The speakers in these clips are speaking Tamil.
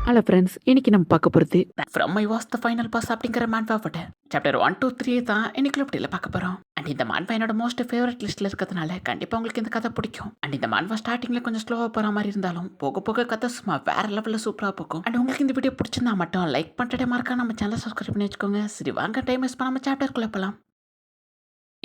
ஹலோ ஃப்ரெண்ட்ஸ், இன்னைக்கு நம்ம பார்க்க போகிறது from I was the final boss அப்படிங்கிற மேன்வாவோட சாப்டர் 1 2 3 தான் இன்னைக்கு இப்படியில் பார்க்க போகிறோம். அண்ட் இந்த மேன்வா என்னோட மோஸ்ட் ஃபேவரட் லிஸ்ட்டில் இருக்கிறதுனால கண்டிப்பாக உங்களுக்கு இந்த கதை பிடிக்கும். அண்ட் இந்த மேன்வா ஸ்டார்டிங்கில் கொஞ்சம் ஸ்லோவாக போகிற மாதிரி இருந்தாலும் போக போக கதை சும்மா வேற லெவலில் சூப்பராக போகும். அண்ட் உங்களுக்கு இந்த வீடியோ பிடிச்சிருந்தா மட்டும் லைக் பண்ணிட்டே மார்க்கா நம்ம சேனலை சப்ஸ்கிரைப் பண்ணி வச்சுக்கோங்க. சரி வாங்க டைம் வேஸ்ட் பண்ணாமல் சாப்டருக்குள்ளே போகலாம்.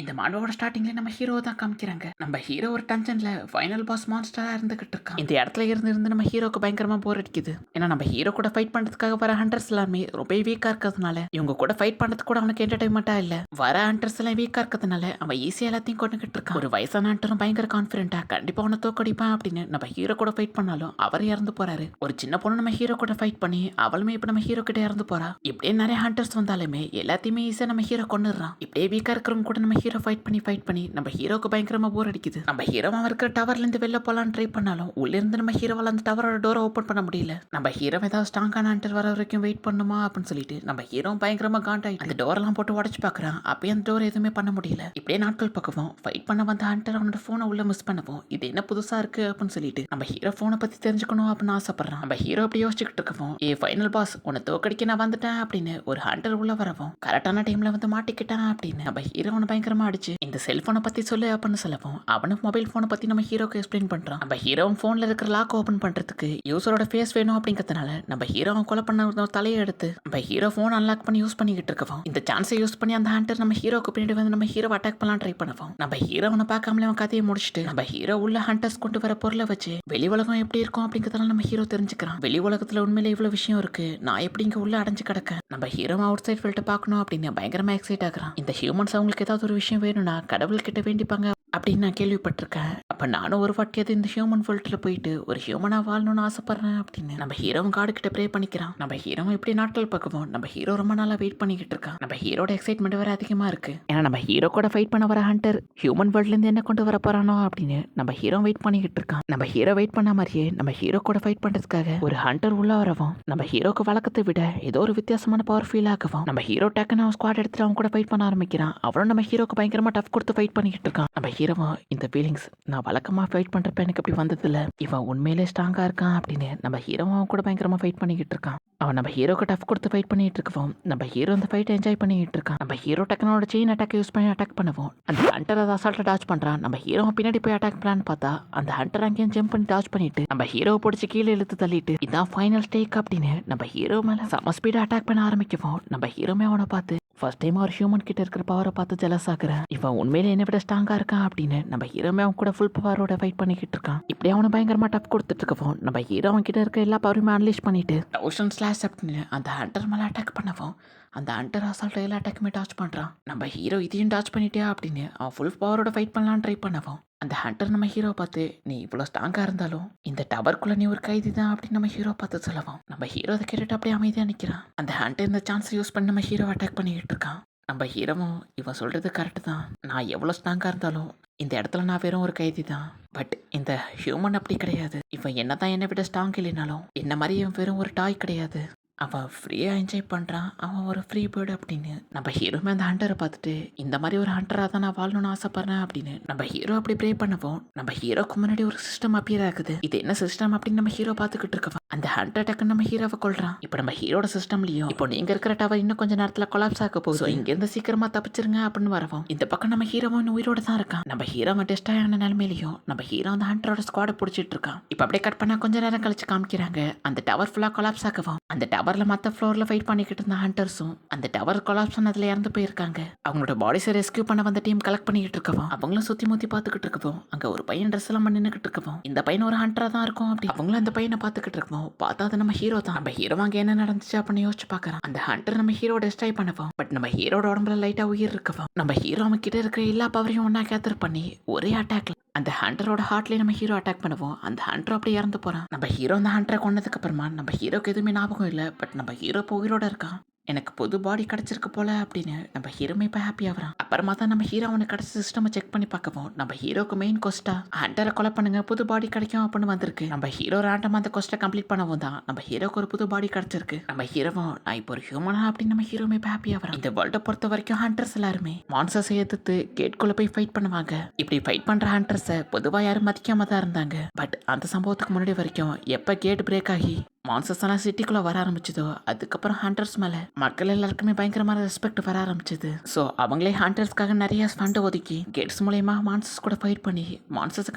இந்த மாண்டவோட ஸ்டார்டிங்ல நம்ம ஹீரோ தான் காமிக்கிறாங்க. நம்ம ஹீரோ ஒரு டென்ஷன்ல ஃபைனல் பாஸ் மான்ஸ்டரா இருந்துகிட்டு இருக்கான். இந்த இடத்துல இருந்து நம்ம ஹீரோக்கு பயங்கரமா போர் அடிக்குது. ஏன்னா நம்ம ஹீரோ கூட ஃபைட் பண்றதுக்காக வர ஹண்டர்ஸ் எல்லாமே ரொம்ப வீக்கா இருக்கிறதுனால இவங்க கூட ஃபைட் பண்றதுக்கு கூட அவனுக்கு என்டர்டைன்மெண்டா இல்ல. வர ஹண்டர்ஸ் எல்லாம் வீக்கா இருக்கிறதுனால அவன் ஈஸியா எல்லாத்தையும் கொண்டுகிட்டு இருக்கான். ஒரு வயசான ஹண்டரும் பயங்கர கான்பிடென்டா கண்டிப்பா அவனை தோக்கடிப்பான் அப்படின்னு நம்ம ஹீரோ கூட ஃபைட் பண்ணாலும் அவர் இறந்து போறாரு. ஒரு சின்ன பொண்ணு நம்ம ஹீரோ கூட ஃபைட் பண்ணி அவளுமே இப்ப நம்ம ஹீரோ கிட்ட இறந்து போறா. இப்படியே நிறைய ஹண்டர்ஸ் வந்தாலுமே எல்லாத்தையுமே ஈஸியா நம்ம ஹீரோ கொண்டுறான். இப்படியே வீக்கா இருக்கிறவங்க கூட நம்ம ஹீரோ ஃபைட் பண்ணி நம்ம ஹீரோக்கு பயங்கரமா போர் அடிக்குது. நம்ம ஹீரோ இருக்கிற டவர்ல இருந்து வெளில போலான்னு ட்ரை பண்ணாலும் உள்ள இருந்து நம்ம ஹீரோவால அந்த டவரோட டோரை ஓபன் பண்ண முடியல. நம்ம ஹீரோ ஏதாவது ஸ்ட்ராங்கான ஹண்டர் வர வரைக்கும் வெயிட் பண்ணுமா அப்படின்னு சொல்லிட்டு நம்ம ஹீரோ பயங்கரமா காண்டாயிட்டு அந்த டோரெல்லாம் போட்டு உடச்சு பாக்குறான். அப்பயே அந்த டோர் எதுவுமே பண்ண முடியல. இப்படியே நாட்கள் பக்கவும் ஃபைட் பண்ண வந்த ஹண்டர் அவனோட போனை உள்ள மிஸ் பண்ணவும் இது என்ன புதுசா இருக்கு அப்படின்னு சொல்லிட்டு நம்ம ஹீரோ போனை பத்தி தெரிஞ்சுக்கணும் அப்படின்னு ஆசைப்படுறான். நம்ம ஹீரோ அப்படி யோசிச்சுக்கிட்டு இருக்கவும் ஃபைனல் பாஸ் உன்னை தோக்கடிக்க நான் வந்துட்டேன் அப்படின்னு ஒரு ஹண்டர் உள்ள வரவும் கரெக்டான டைம்ல வந்து மாட்டிக்கிட்டான் அப்படின்னு நம்ம ஹீரோ பயங்கரமா அடிச்சு இந்த செல்போனை பத்தி சொல்லு அப்படின்னு சொல்லவும் அவனுக்கு மொபைல் போனை பத்தி நம்ம ஹீரோக்கு எக்ஸ்பிளைன் பண்றான். நம்ம ஹீரோ போன்ல இருக்கிற லாக் ஓபன் பண்றதுக்கு யூசரோட ஃபேஸ் வேணும் அப்படிங்கறதுனால நம்ம ஹீரோ கொலை பண்ண தலையை எடுத்து நம்ம ஹீரோ போன் அன்லாக் பண்ணி யூஸ் பண்ணிக்கிட்டு இருக்கவும் இந்த சான்ஸை யூஸ் பண்ணி அந்த ஹண்டர் நம்ம ஹீரோக்கு பின்னாடி வந்து நம்ம ஹீரோ அட்டாக் பண்ணலாம் ட்ரை பண்ணுவோம். நம்ம ஹீரோவனை பார்க்காமலே அவன் கதையை முடிச்சுட்டு நம்ம ஹீரோ உள்ள ஹண்டர்ஸ் கொண்டு வர பொருளை வச்சு வெளி உலகம் எப்படி இருக்கும் அப்படிங்கறதுனால நம்ம ஹீரோ தெரிஞ்சுக்கிறான். வெளி உலகத்துல உண்மையில இவ்வளவு விஷயம் இருக்கு, நான் எப்படி இங்க உள்ள அடைஞ்சு கிடக்க நம்ம ஹீரோ அவுட் சைட் ஃபீல்ட பார்க்கணும் அப்படின்னு பயங்கரமா எக்ஸைட் ஆகுறான். இந்த ஹியூமன்ஸ் அவங்களுக்கு ஏதாவது ஒரு விஷயம் வேணும்னா கடவுள் கிட்ட வேண்டிப்பாங்க அப்படின்னு நான் கேள்விப்பட்டிருக்கேன். அப்ப நானும் ஒரு வாட்டியாவது இந்த ஹியூமன் வேர்ல்ட்ல போயிட்டு ஒரு ஹியூமனா வாழணும்னு ஆசைப்படுறேன் அப்படின்னு நம்ம ஹீரோவும் காடு கிட்ட ப்ரே பண்ணிக்கிறான். நம்ம ஹீரோவும் இப்படி நாட்கள் பக்கவும் நம்ம ஹீரோ ரொம்ப நாளா வெயிட் பண்ணிக்கிட்டு இருக்கான். நம்ம ஹீரோட எக்ஸைட்மெண்ட் வேற அதிகமா இருக்கு. ஏன்னா நம்ம ஹீரோ கூட ஃபைட் பண்ண வர ஹண்டர் ஹியூமன் வேர்ல்ட்ல இருந்து என்ன கொண்டு வர போறானோ அப்படின்னு நம்ம ஹீரோ வெயிட் பண்ணிக்கிட்டு இருக்கான். நம்ம ஹீரோ வெயிட் பண்ண மாதிரியே நம்ம ஹீரோ கூட ஃபைட் பண்றதுக்காக ஒரு ஹண்டர் உள்ள வரவும் நம்ம ஹீரோக்கு வழக்கத்தை விட ஏதோ ஒரு வித்தியாசமான பவர் ஃபீல் ஆகவும் நம்ம ஹீரோ டக்குன்னு அவன் ஸ்குவாட் எடுத்துட்டு அவன் கூட ஃபைட் பண்ண ஆரம்பிக்கிறான். அவனும் நம்ம ஹீரோக்கு பயங்கரமா டஃப் கொடுத்து ஃபைட் பண்ணிக்கிட்டு இருக்கான். நம்ம ஹீரோவும் இந்த ஃபீலிங்ஸ் நான் வழக்கமா ஃபைட் பண்றப்ப எனக்கு அப்படி வந்ததில்ல, இவன் உண்மையிலே ஸ்ட்ராங்கா இருக்கான் அப்படின்னு நம்ம ஹீரோவும் கூட பயங்கரமா ஃபைட் பண்ணிக்கிட்டு இருக்கான். அவன் நம்ம ஹீரோக்கு டஃப் கொடுத்து ஃபைட் பண்ணிட்டு இருக்கவும் நம்ம ஹீரோ அந்த ஃபைட் என்ஜாய் பண்ணிட்டு இருக்கான். நம்ம ஹீரோ டக்குனோட செயின் அட்டாக் யூஸ் பண்ணி அட்டாக் பண்ணுவோம். அந்த ஹண்டர் அதை அசால்ட்டா டாச் பண்றான். நம்ம ஹீரோ பின்னாடி போய் அட்டாக் பண்ணலான்னு பார்த்தா அந்த ஹண்டர் அங்கேயும் ஜம்ப் பண்ணி டாச் பண்ணிட்டு நம்ம ஹீரோவை பிடிச்சி கீழே இழுத்து தள்ளிட்டு இதான் ஃபைனல் ஸ்டேக் அப்படின்னு நம்ம ஹீரோ மேல செம ஸ்பீடா அட்டாக் பண்ண ஆரம்பிக்கவும் நம்ம ஹீரோமே அவனை பார்த்து ஃபர்ஸ்ட் டைம் ஒரு ஹியூமன் கிட்ட இருக்கிற பவரை பார்த்து ஜெலஸ் ஆகுறேன். இவன் உண்மையில என்ன விட ஸ்ட்ராங்கா இருக்கான் அப்படின்னு நம்ம ஹீரோமே அவன் கூட ஃபுல் பவரோட ஃபைட் பண்ணிக்கிட்டு இருக்கான். இப்படி அவனை பயங்கரமா டஃப் கொடுத்துட்டு இருக்கவும் நம்ம ஹீரோ அவன் கிட்ட இருக்க எல்லா பவரையுமே அனலைஸ் பண்ணிட்டு தௌசண்ட் ஸ்லாஷ் அப்படின்னு அந்த ஹண்டர் மேல அட்டாக் பண்ணவும் அந்த ஹண்டர் அசால்ட்டை எல்லா அட்டாக்குமே டாச் பண்றான். நம்ம ஹீரோ இதையும் டாச் பண்ணிட்டியா அப்படின்னு அவன் ஃபுல் பவரோட ஃபைட் பண்ணலான்னு ட்ரை பண்ணவும் அந்த ஹண்டர் நம்ம ஹீரோ பார்த்து நீ இவ்வளோ ஸ்ட்ராங்கா இருந்தாலும் இந்த டவர்க்குள்ள நீ ஒரு கைதி தான் அப்படின்னு நம்ம ஹீரோ பார்த்து சொல்லவும் நம்ம ஹீரோ அதை கேட்டுட்டு அப்படியே அமைதியா நிற்கிறான். அந்த ஹண்டர் இந்த சான்ஸ் யூஸ் பண்ணி நம்ம ஹீரோ அட்டாக் பண்ணிக்கிட்டு இருக்கான். நம்ம ஹீரோவும் இவன் சொல்றது கரெக்டு தான், நான் எவ்வளோ ஸ்ட்ராங்கா இருந்தாலும் இந்த இடத்துல நான் வெறும் ஒரு கைதி தான். பட் இந்த ஹியூமன் அப்படி கிடையாது, இவன் என்னதான் என்னை விட ஸ்ட்ராங் இல்லைனாலும் என்ன மாதிரி இவன் வெறும் ஒரு டாய் கிடையாது, அவன் ஃப்ரீயாக என்ஜாய் பண்ணுறான், அவன் ஒரு ஃப்ரீ பேர்டு அப்படின்னு நம்ம ஹீரோமே அந்த ஹண்டரை பார்த்துட்டு இந்த மாதிரி ஒரு ஹண்டராக தான் நான் வாழணும்னு ஆசைப்படுறேன் அப்படின்னு நம்ம ஹீரோ அப்படி ப்ரே பண்ணவும் நம்ம ஹீரோக்கு முன்னாடி ஒரு சிஸ்டம் அப்பியர் ஆகுது. இது என்ன சிஸ்டம் அப்படின்னு நம்ம ஹீரோ பார்த்துக்கிட்டு இருக்கவன் அந்த ஹண்டர் டக்குன்னு நம்ம ஹீரோவை கொள்றான். இப்போ நம்ம ஹீரோட சிஸ்டம்லயும் இப்போ நீங்க இருக்கிற டவர் இன்னும் கொஞ்சம் நேரத்தில் கொலாப்ஸ் ஆக போகுது, இங்க இருந்து சீக்கிரமா தப்பிச்சிருங்க அப்படின்னு வரவும் இந்த பக்கம் நம்ம ஹீரோவும் உயிரோட தான் இருக்கான். நம்ம ஹீரோவை டெஸ்ட் ஆன நிலைமையிலையும் நம்ம ஹீரோ அந்த ஹண்டரோட ஸ்குவாட பிடிச்சிட்டு இருக்கான். இப்போ அப்படியே கட் பண்ணா கொஞ்ச நேரம் கழிச்சு காமிக்கிறாங்க அந்த டவர் ஃபுல்லா கொலாப்ஸ் ஆகவும் அந்த டவர்ல மற்ற ஃப்ளோர்ல ஃபைட் பண்ணிக்கிட்டு இருந்த ஹண்டர்ஸும் அந்த டவர் கொலாப்ஸ் பண்ணதுல இறந்து போயிருக்காங்க. அவங்களோட பாடிஸை ரெஸ்கியூ பண்ண வந்த டீம் கலெக்ட் பண்ணிக்கிட்டு இருக்கவும் அவங்களும் சுத்தி முத்தி பார்த்துக்கிட்டு இருக்கவும் அங்க ஒரு பையன் ட்ரெஸ் எல்லாம் நின்னுக்கிட்டு இருக்கவும் இந்த பையன் ஒரு ஹண்டரா தான் இருக்கும் அப்படி அவங்களும் அந்த பையனை பார்த்துக்கிட்டு இருக்கவும் பார்த்தா அது நம்ம ஹீரோ தான். நம்ம ஹீரோ அங்க என்ன நடந்துச்சு அப்படின்னு யோசிச்சு பார்க்கறான். அந்த ஹண்டர் நம்ம ஹீரோ டெஸ்ட்ராய் பண்ணவும் பட் நம்ம ஹீரோட உடம்புல லைட்டா உயிர் இருக்கவும் நம்ம ஹீரோ அவன் கிட்ட இருக்கிற எல்லா பவரையும் ஒன்னா கேதர் பண்ணி ஒரே அட்டாக்ல அந்த ஹண்டரோட ஹார்ட்லேயே நம்ம ஹீரோ அட்டாக் பண்ணுவோம். அந்த ஹண்டர் அப்படியே இறந்து போறான். நம்ம ஹீரோ அந்த ஹண்டரை கொன்னதுக்கு அப்புறமா நம்ம ஹீரோக்கு எதுவுமே ஞாபகம் இல்லை. பட் நம்ம ஹீரோ இப்போ உயிரோட இருக்கான். எனக்கு புது பாடி கிடைச்சிருக்கு போல அப்படின்னு நம்ம ஹீரோமே இப்போ ஹாப்பி ஆகிறான். அப்புறமா தான் நம்ம ஹீரோ அவனுக்கு கிடைச்ச சிஸ்டம் செக் பண்ணி பார்க்கவும் நம்ம ஹீரோக்கு மெயின் கொஸ்டா ஹண்டரை கொலை பண்ணுங்க புது பாடி கிடைக்கும் அப்படின்னு வந்திருக்கு. நம்ம ஹீரோ ரேண்டமா அந்த கொஸ்டை கம்ப்ளீட் பண்ணவும் தான் நம்ம ஹீரோக்கு ஒரு புது பாடி கிடைச்சிருக்கு. நம்ம ஹீரோவும் நான் இப்போ ஒரு ஹியூமனா அப்படின்னு நம்ம ஹீரோமே இப்போ ஹாப்பி ஆகிறான். இந்த வேர்ல்டை பொறுத்த வரைக்கும் ஹண்டர்ஸ் எல்லாருமே மான்சர்ஸை எதிர்த்து கேட்குள்ள போய் ஃபைட் பண்ணுவாங்க. இப்படி ஃபைட் பண்ற ஹண்டர்ஸை பொதுவாக யாரும் மதிக்காம தான் இருந்தாங்க. பட் அந்த சம்பவத்துக்கு முன்னாடி வரைக்கும் எப்போ கேட் பிரேக் ஆகி மான்ஸ்டர்ஸ் எல்லாம் சிட்டிக்குள்ள வர ஆரம்பிச்சதோ அதுக்கப்புறம் ஹண்டர்ஸ் மேல மக்கள் எல்லாருக்குமே பயங்கரமான ரெஸ்பெக்ட் வர ஆரம்பிச்சது. ஸோ அவங்களே ஹண்டர்ஸ்க்காக நிறைய ஃபண்ட் ஒதுக்கி கேட்ஸ் மூலயமா மான்ஸ்டர்ஸ் கூட ஃபைட் பண்ணி மான்ஸ்டர்ஸை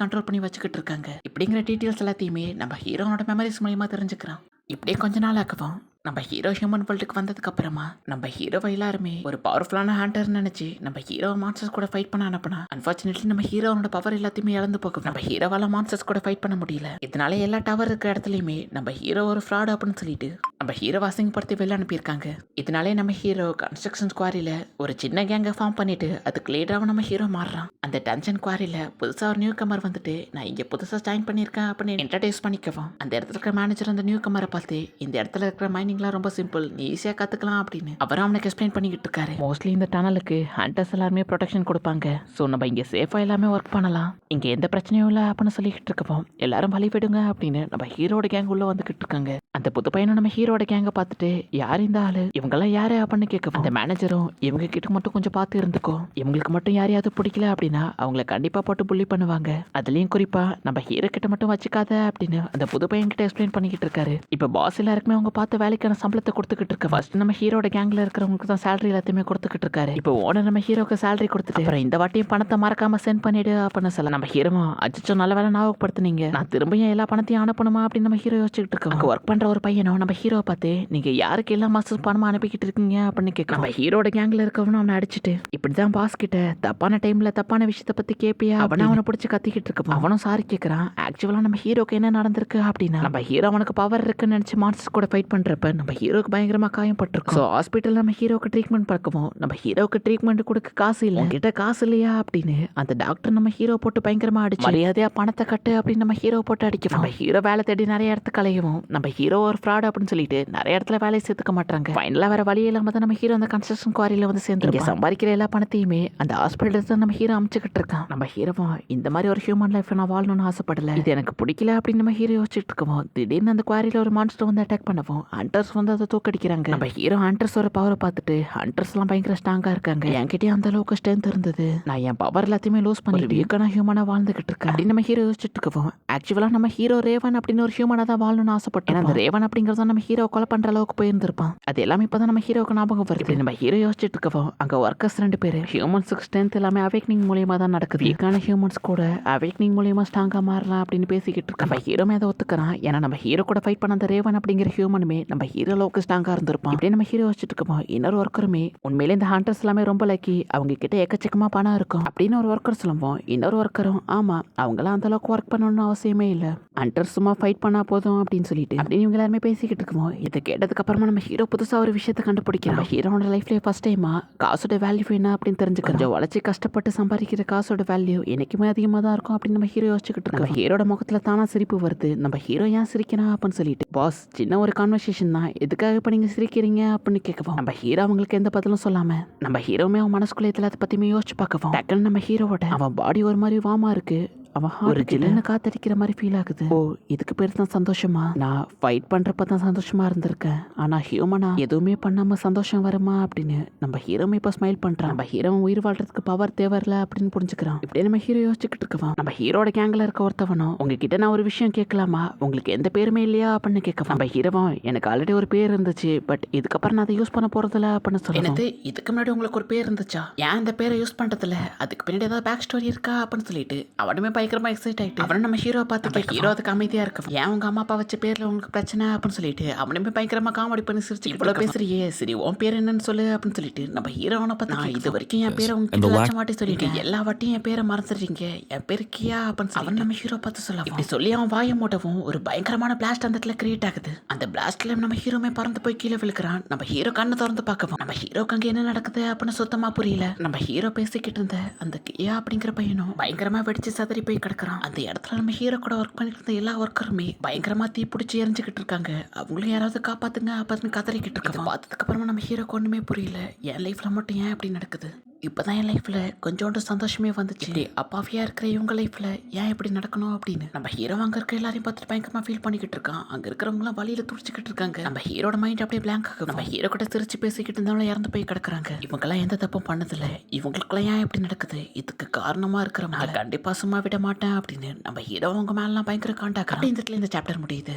கண்ட்ரோல் பண்ணி வச்சுக்கிட்டு இருக்காங்க. இப்படிங்கிற டீட்டெயில்ஸ் எல்லாத்தையுமே நம்ம ஹீரோனோட மெமரிஸ் மூலயமா தெரிஞ்சுக்கிறோம். இப்படியே கொஞ்ச நாள் ஆக்குவோம். நம்ம ஹீரோ ஹியூமன் வேர்ல்டுக்கு வந்ததுக்கு அப்புறமா நம்ம ஹீரோவை எல்லாருமே ஒரு பவர்ஃபுல்லான ஹண்டர் நினைச்சு நம்ம ஹீரோ மான்ஸ்டர்ஸ் கூட ஃபைட் பண்ண அனுப்புனா அன்பார்ச்சுனேட்லி நம்ம ஹீரோனோட பவர் எல்லாத்தையுமே இழந்து போகும். நம்ம ஹீரோவால மான்ஸ்டர்ஸ் கூட ஃபைட் பண்ண முடியல. இதனால எல்லா டவர் இருக்கிற இடத்துலயுமே நம்ம ஹீரோ ஒரு ஃப்ராட் அப்படின்னு சொல்லிட்டு நம்ம ஹீரோ அசிங்கப்படுத்தி வெளில அனுப்பியிருக்காங்க. இதனாலே நம்ம ஹீரோ கன்ஸ்ட்ரக்ஷன் குவாரியில ஒரு சின்ன கேங்கை ஃபார்ம் பண்ணிட்டு அதுக்கு லேட்டராக நம்ம ஹீரோ மாறுறான். அந்த டென்ஷன் குவாரியில புதுசா ஒரு நியூ கமர் வந்துட்டு நான் இங்க புதுசா ஜாயின் பண்ணியிருக்கேன் அப்படின்னு இன்ட்ரடியூஸ் பண்ணிக்கவும் அந்த இடத்துல இருக்கிற மேனேஜர் அந்த நியூ கமரை பார்த்து இந்த இடத்துல இருக்கிற மைனிங்லாம் ரொம்ப சிம்பிள், நீ ஈஸியாக கற்றுக்கலாம் அப்படின்னு அவரும் அவனுக்கு எக்ஸ்பிளைன் பண்ணிக்கிட்டு இருக்காரு. மோஸ்ட்லி இந்த டனலுக்கு ஹண்டர்ஸ் எல்லாருமே ப்ரொடெக்ஷன் கொடுப்பாங்க. ஸோ நம்ம இங்கே சேஃபாக எல்லாமே ஒர்க் பண்ணலாம், இங்கே எந்த பிரச்சனையும் இல்லை அப்படின்னு சொல்லிக்கிட்டு இருக்கோம். எல்லாரும் வழி விடுங்க அப்படின்னு நம்ம ஹீரோட கேங் உள்ள வந்துகிட்டு இருக்காங்க. அந்த புது பையனும் நம்ம ஹீரோட கேங்கை பார்த்துட்டு யார் இந்த ஆளு, இவங்கெல்லாம் யாரு அப்படின்னு கேட்கவும் அந்த மேனேஜரும் இவங்க கிட்ட மட்டும் கொஞ்சம் பார்த்து இருந்துக்கோ, இவங்களுக்கு மட்டும் யாரையாவது பிடிக்கல அப்படின்னா அவங்கள கண்டிப்பாக போட்டு புள்ளி பண்ணுவாங்க, அதுலேயும் குறிப்பா நம்ம ஹீரோ கிட்ட மட்டும் வச்சுக்காத அப்படின்னு அந்த புது பையன் கிட்ட எக்ஸ்பிளைன் பண்ணிக்கிட்டு இருக்காரு. இப்போ பாஸ் எல்லாருக்குமே அவங்க பார்த்து வேலைக்கான சம்பளத்தை கொடுத்துக்கிட்டு இருக்க. ஃபர்ஸ்ட் நம்ம ஹீரோட கேங்ல இருக்கிறவங்களுக்கு தான் சேலரி எல்லாத்தையுமே கொடுத்துக்கிட்டு இருக்காரு. இப்போ ஓனர் நம்ம ஹீரோக்கு சேலரி கொடுத்துட்டு அப்புறம் இந்த வாட்டியும் பணத்தை மறக்காம சென்ட் பண்ணிடு அப்படின்னு சொல்ல நம்ம ஹீரோ அச்சோ நல்ல வேலை ஞாபகப்படுத்துனீங்க, நான் திரும்பியும் எல்லா பணத்தையும் அனுப்பணுமா அப்படின்னு நம்ம ஹீரோ யோசிச்சுட்டு இருக்கோம். ஒர்க் பண்ற ஒரு பையனும் நம்ம ஹீரோவை பார்த்து நீங்க யாருக்கு எல்லா மாசம் பணமா அனுப்பிக்கிட்டு இருக்கீங்க அப்படின்னு கேட்க நம்ம ஹீரோட கேங்ல இருக்கவனும் அவனை அடிச்சுட்டு இப்படிதான் பாஸ் கிட்ட தப்பான டைம்ல தப்பான விஷயத்தை பத்தி கேப்பியா அவனை அவனை பிடிச்சி கத்திக்கிட்டு இருக்க. அவனும் சாரி கேட்கறான். ஆக்சுவலா நம்ம ஹீரோக்கு என்ன நடந்திருக்கு அப்படின்னா நம்ம ஹீரோ அவனுக்கு பவர் இருக்குன்னு நினைச்சு மான்ஸ்டர்ஸ் கூட ஃபைட் பண்றப்ப நம்ம ஹீரோக்கு பயங்கரமா காயப்பட்டிருக்கும். ஸோ ஹாஸ்பிட்டல் நம்ம ஹீரோக்கு ட்ரீட்மெண்ட் பார்க்கவும் நம்ம ஹீரோக்கு ட்ரீட்மெண்ட் கொடுக்க காசு இல்லை, கிட்ட காசு இல்லையா அப்படின்னு அந்த டாக்டர் நம்ம ஹீரோ போட்டு பயங்கரமா அடிச்சு மரியாதையா பணத்தை கட்டு அப்படின்னு நம்ம ஹீரோ போட்டு அடிக்கும். நம்ம ஹீரோ வேலை தேடி நிறைய இடத்துக்கு அலையவும் நம்ம ஹீரோ ஒரு ஃப்ராட் அப்படின்னு சொல்லிட்டு நிறைய இடத்துல வேலையை சேர்த்துக்க மாட்டாங்க. ஃபைனலா வேற வழி இல்லாம தான் நம்ம ஹீரோ அந்த கன்ஸ்ட்ரக்ஷன் குவாரியில வந்து சேர்ந்து சம்பாதிக்கிற எல்லா பணத்தையுமே அந்த ஹாஸ்பிட்டல்ஸ் தான் நம்ம ஹீரோ அமைச்சுக்கிட்டு இருக்கான். நம்ம ஹீரோவா இந்த மாதிரி ஒரு ஹியூமன் லைஃப் நான் வாழணும்னு ஆசைப்படல, இது எனக்கு பிடிக்கல அப்படின்னு நம்ம ஹீரோ யோசிச்சுட்டு இருக்கோம். திடீர்னு அந்த குவாரியில ஒரு மான்ஸ்டர் வந்து அட்டாக் பண்ணவும் ஹண்டர்ஸ் வந்து அதை தூக்கடிக்கிறாங்க. நம்ம ஹீரோ ஹண்டர்ஸோட பவரை பார்த்துட்டு ஹண்டர்ஸ் எல்லாம் பயங்கர ஸ்ட்ராங்கா இருக்காங்க, என்கிட்டயும் அந்த அளவுக்கு ஸ்ட்ரென்த் இருந்தது, நான் என் பவர் எல்லாத்தையுமே லூஸ் பண்ணி வீக்கான ஹியூமனா வாழ்ந்துகிட்டு இருக்கேன் அப்படின்னு நம்ம ஹீரோ யோசிச்சுட்டு இருக்கோம். ஆக்சுவலா நம்ம ஹீரோ ரேவன் அப்படின்னு ஒரு ஹியூமனா தான் வாழணும்னு ஆசைப்பட்டேன். அந்த ரேவன் அப்படிங்கறத நம்ம ஹீரோ கொலை பண்ற அளவுக்கு போயிருந்திருப்பான். அது எல்லாமே இப்பதான் நம்ம ஹீரோக்கு ஞாபகம் வருது. நம்ம ஹீரோ யோசிச்சுட்டு இருக்கோம். அங்க ஒர்க்கர்ஸ் 2 பேர் ஹியூமன்ஸுக்கு ஸ்ட்ரென்த் எல்லாமே அவேக்னிங் மூலியமா தான் நடக்குது, வீக்கான ஹியூமன்ஸ் கூட அவேக்னிங் மூலியமா ஸ்ட்ராங்கா மாறலாம் அப்படின்னு பேசிக்கிட்டு இருக்கோம். நம்ம ஹீரோமே அதை ஒத்துக்கிறான். ஏன்னா நம்ம ஹீரோ கூட ஃபைட் பண்ண அந்த ரேவன் அப்படிங்கிற ஹியூமனுமே நம்ம ஹீரோ அளவுக்கு ஸ்ட்ராங்கா இருந்திருப்பான். இப்படியே நம்ம ஹீரோ வச்சுட்டு இருக்கோம். இன்னொரு ஒர்க்கருமே உண்மையிலே இந்த ஹண்டர்ஸ் எல்லாமே ரொம்ப லக்கி, அவங்க கிட்ட எக்கச்சக்கமா பணம் இருக்கும் அப்படின்னு ஒரு ஒர்க்கர் சொல்லுவோம். இன்னொரு ஒர்க்கரும் ஆமா அவங்களாம் அந்த அளவுக்கு ஒர்க் பண்ணணும்னு அவசியமே இல்ல, ஹண்டர்ஸ் சும்மா ஃபைட் பண்ணா போதும் அப்படின்னு சொல்லிட்டு அப்படின்னு இவங்க எல்லாருமே பேசிக்கிட்டு இருக்கோம். இதை கேட்டதுக்கு அப்புறமா நம்ம ஹீரோ புதுசா ஒரு விஷயத்தை கண்டுபிடிக்கிறோம். ஹீரோட லைஃப்ல ஃபர்ஸ்ட் டைமா காசோட வேல்யூ என்ன அப்படின்னு தெரிஞ்சுக்க கொஞ்சம் உழைச்சி கஷ்டப்பட்டு சம்பாதிக்கிற காசோட வேல்யூ என்னைக்குமே அதிகமா தான் இருக்கும் அப்படின்னு நம்ம ஹீரோ யோசிச்சுக்கிட்டு இருக்கோம். ஹீரோட முகத்துல தானா சிரிப்பு வருது. நம்ம ஹீரோ ஏன் சிரிக்கிறான் அப்படின்னு சொல்லிட்டு பாஸ் சின்ன ஒரு கான்வர்சேஷன் தான், எதுக்காக இப்ப நீங்க சிரிக்கிறீங்க அப்படின்னு கேட்கவும் நம்ம ஹீரோ அவங்களுக்கு எந்த பதிலும் சொல்லாம நம்ம ஹீரோமே அவன் மனசுக்குள்ள எல்லாத்த பத்தியுமே யோசிச்சு பார்க்கவும் டக்குன்னு நம்ம ஹீரோவோட அவன் பாடி ஒரு மாதிரி வாமா இருக்கு, அவன் ஒரு ஜில்லுன்னு காத்தடிக்கிற மாதிரி ஃபீல் ஆகுது. ஓ இதுக்கு பேர் தான் சந்தோஷமா, நான் ஃபைட் பண்றப்ப தான் சந்தோஷமா இருந்திருக்கேன், ஆனா ஹியூமனா எதுவுமே பண்ணாம சந்தோஷம் வருமா அப்படின்னு நம்ம ஹீரோமே இப்ப ஸ்மைல் பண்றான். நம்ம ஹீரோ உயிர் வாழ்றதுக்கு பவர் தேவையில்ல அப்படின்னு புரிஞ்சுக்கிறான். இப்படியே நம்ம ஹீரோ யோசிச்சுக்கிட்டு இருக்கவன் நம்ம ஹீரோட கேங்ல இருக்க ஒருத்தவனும் உங்ககிட்ட நான் ஒரு விஷயம் கேட்கலாமா, உங்களுக்கு எந்த பேருமே இல்லையா அப்படின்னு கேட்கவன் நம்ம ஹீரோவா எனக்கு ஆல்ரெடி ஒரு பேர் இருந்துச்சு, பட் இதுக்கப்புறம் நான் அதை யூஸ் பண்ண போறதில்ல அப்படின்னு சொல்லுறது. இதுக்கு முன்னாடி உங்களுக்கு ஒரு பேர் இருந்துச்சா, ஏன் இந்த பேரை யூஸ் பண்றதுல அதுக்கு பின்னாடி ஏதாவது பேக் ஸ்டோரி இருக்கா அப்படின்னு சொல்லிட்டு அவனுமே பயங்கரமா எக்ஸைட் ஆயிட்டு அவன் நம்ம ஹீரோ பார்த்து ஹீரோ அதுக்கு அமைதியா இருக்கும். ஏன் உங்க அம்மா அப்பா வச்ச பேர்ல உங்களுக்கு பிரச்சனை அப்படின்னு சொல்லிட்டு அவனுமே பயங்கரமா காமெடி பண்ணி சிரிச்சு இவ்வளவு பேசுறியே சரி உன் பேர் என்னன்னு சொல்லு அப்படின்னு சொல்லிட்டு நம்ம ஹீரோனை பார்த்து இது வரைக்கும் என் பேரை உங்களுக்கு லட்சம் வாட்டி சொல்லிட்டு எல்லா வாட்டியும் என் பேரை மறந்துடுறீங்க, என் பேரு கியா அப்படின்னு அவன் நம்ம ஹீரோ பார்த்து சொல்ல இப்படி சொல்லி அவன் வாய மூட்டவும் ஒரு பயங்கரமான பிளாஸ்ட் அந்த இடத்துல கிரியேட் ஆகுது. அந்த பிளாஸ்ட்ல நம்ம ஹீரோமே பறந்து போய் கீழே விழுக்கிறான். நம்ம ஹீரோ கண்ணை திறந்து பார்க்கவும் நம்ம ஹீரோக்கு அங்க என்ன நடக்குது அப்படின்னு சுத்தமா புரியல. நம்ம ஹீரோ பேசிக்கிட்டு இருந்த அந்த கியா அப்படிங்கிற பையனும் பயங்கரமா வெடிச்சு சதறி போய் கிடக்குறான். அந்த இடத்துல நம்ம ஹீரோ கூட ஒர்க் பண்ணிட்டு இருந்த எல்லா ஒர்க்கருமே பயங்கரமா தீ பிடிச்சி எரிஞ்சுக்கிட்டு இருக்காங்க. அவங்களும் யாராவது காப்பாத்துங்க அப்படின்னு கதறிக்கிட்டு இருக்காங்க. பார்த்ததுக்கு அப்புறமா நம்ம ஹீரோக்கு ஒண்ணுமே புரியல, என் லைஃப்ல மட்டும் ஏன் இப்படி நடக்குது, இப்பதான் என் லைஃப்ல கொஞ்சோண்டு சந்தோஷமே வந்துச்சு, அப்பாவியா இருக்கிற இவங்க லைஃப்ல ஏன் இப்படி நடக்கணும் அப்படின்னு நம்ம ஹீரோ அங்க இருக்க எல்லாரையும் பார்த்துட்டு பயங்கரமா ஃபீல் பண்ணிக்கிட்டு இருக்கான். அங்க இருக்கிறவங்க எல்லாம் வழியில துடிச்சுக்கிட்டு இருக்காங்க. நம்ம ஹீரோட மைண்ட் அப்படியே பிளாங்க் ஆகும். நம்ம ஹீரோ கூட சிரிச்சு பேசிக்கிட்டு இருந்தவங்க இறந்து போய் கிடக்குறாங்க. இவங்க எல்லாம் எந்த தப்பும் பண்ணதில்ல, இவங்களுக்குலாம் ஏன் இப்படி நடக்குது, இதுக்கு காரணமா இருக்கிறவங்க கண்டிப்பா சும்மா விட மாட்டேன் அப்படின்னு நம்ம ஹீரோ அவங்க மேலாம் பயங்கர காண்டாக்ட். இந்த சாப்டர் முடியுது.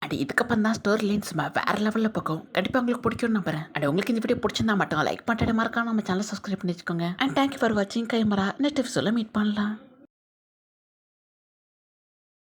அண்ட் இதுக்கப்புறம் தான் ஸ்டோரி லைன் சும்மா வேற லெவலில் போகும். கண்டிப்பாக உங்களுக்கு பிடிக்கும்னு நம்புறேன். அண்ட் உங்களுக்கு இந்த வீடியோ பிடிச்சிருந்தா மட்டும் லைக் பண்ணிட்டு மறக்காம நம்ம சேனல் சப்ஸ்கிரைப் பண்ணி வச்சுக்கோங்க. அண்ட் தேங்க்யூ ஃபார் வாட்சிங் கைமரா. நெக்ஸ்ட் எபிசோட மீட் பண்ணலாம்.